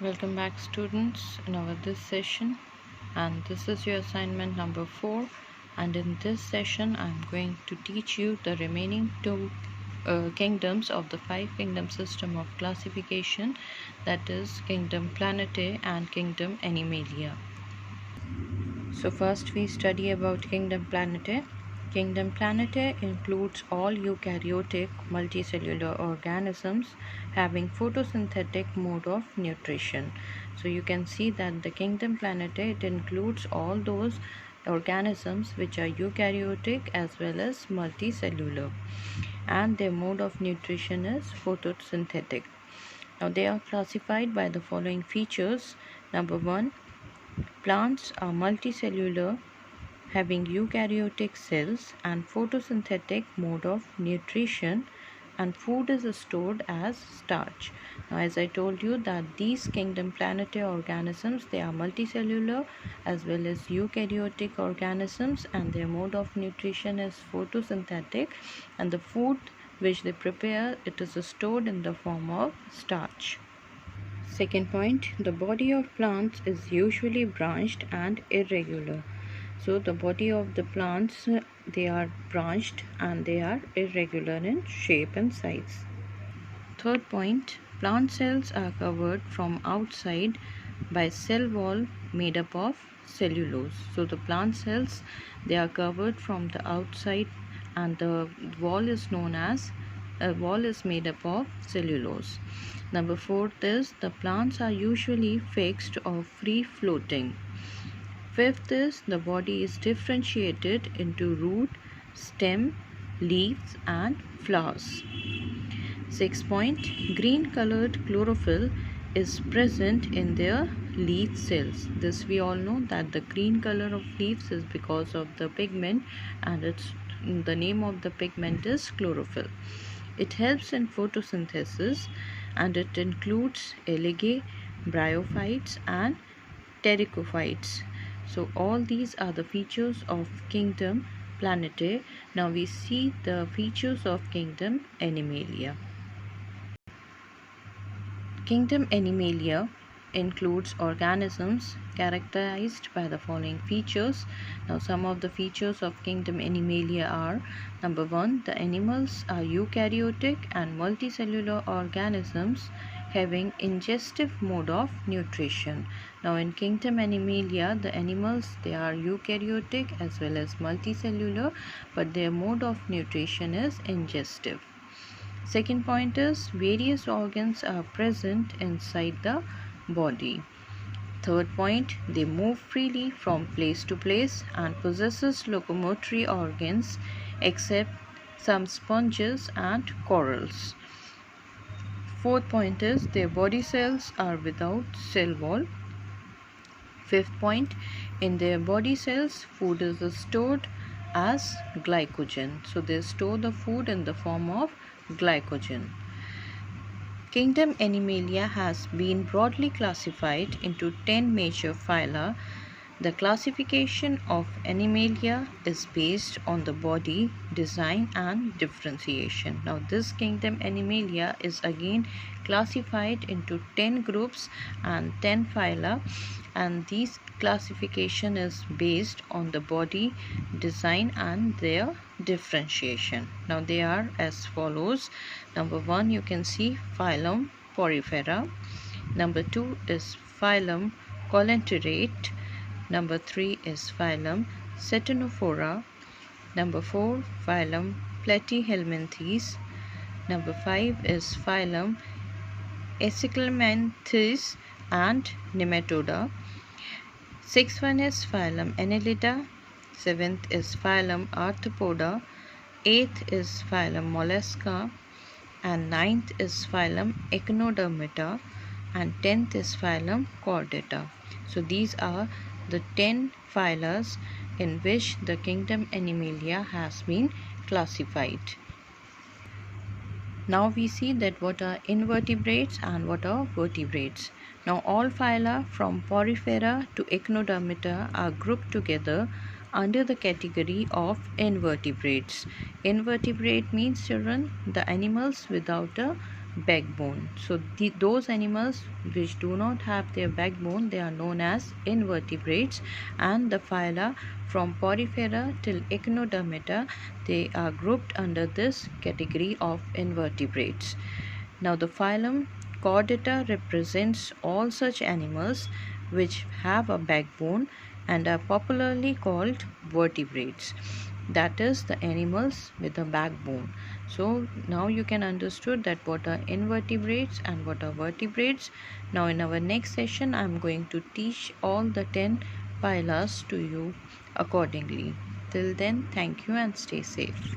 Welcome back, students, in our this session, and this is your assignment number 4. And in this session I'm going to teach you the remaining two kingdoms of the 5 kingdom system of classification, that is Kingdom Planetae and Kingdom Animalia. So first we study about Kingdom Planetae. Kingdom Planetae includes all eukaryotic multicellular organisms having photosynthetic mode of nutrition. So you can see that the Kingdom Planetae, it includes all those organisms which are eukaryotic as well as multicellular, and their mode of nutrition is photosynthetic. Now they are classified by the following features. Number 1, plants are multicellular having eukaryotic cells and photosynthetic mode of nutrition, and food is stored as starch. Now as I told you that these Kingdom Planetae organisms, they are multicellular as well as eukaryotic organisms, and their mode of nutrition is photosynthetic, and the food which they prepare, it is stored in the form of starch. Second point, the body of plants is usually branched and irregular. So the body of the plants, they are branched and they are irregular in shape and size. Third point, plant cells are covered from outside by cell wall made up of cellulose. So the plant cells, they are covered from the outside, and the wall is known as a wall is made up of cellulose. Number 4 is the plants are usually fixed or free floating. Fifth is the body is differentiated into root, stem, leaves and flowers. 6 point, green colored chlorophyll is present in their leaf cells. This we all know that the green color of leaves is because of the pigment, and the name of the pigment is chlorophyll. It helps in photosynthesis, and it includes algae, bryophytes and ptericophytes. So all these are the features of Kingdom Planetae. Now we see the features of Kingdom Animalia. Kingdom Animalia includes organisms characterized by the following features. Now some of the features of Kingdom Animalia are: number 1, the animals are eukaryotic and multicellular organisms having ingestive mode of nutrition. Now in Kingdom Animalia, the animals, they are eukaryotic as well as multicellular, but their mode of nutrition is ingestive. Second point is various organs are present inside the body. Third point, they move freely from place to place and possesses locomotory organs except some sponges and corals. Fourth point is their body cells are without cell wall. Fifth point, in their body cells, food is stored as glycogen. So they store the food in the form of glycogen. Kingdom Animalia has been broadly classified into 10 major phyla. The classification of Animalia is based on the body, design and differentiation. Now this Kingdom Animalia is again classified into 10 groups and 10 phyla, and this classification is based on the body, design and their differentiation. Now they are as follows. Number 1, you can see phylum Porifera. Number 2 is phylum Colenterate. Number 3 is phylum Ctenophora. Number 4, phylum Platyhelminthes. Number 5 is phylum Acyclamanthus and Nematoda. 6th one is phylum Annelida. 7th is phylum Arthropoda. 8th is phylum Mollusca. And 9th is phylum Echinodermata. And 10th is phylum Chordata. So these are the 10 phyla in which the Kingdom Animalia has been classified. Now we see that what are invertebrates and what are vertebrates. Now all phyla from Porifera to Echinodermata are grouped together under the category of invertebrates. Invertebrate means, children, the animals without a backbone. So those animals which do not have their backbone, they are known as invertebrates, and the phyla from Porifera till Echinodermata, they are grouped under this category of invertebrates. Now the phylum Chordata represents all such animals which have a backbone and are popularly called vertebrates, that is the animals with a backbone. So now you can understood that what are invertebrates and what are vertebrates. Now in our next session I am going to teach all the 10 phyla to you accordingly. Till then, thank you and stay safe.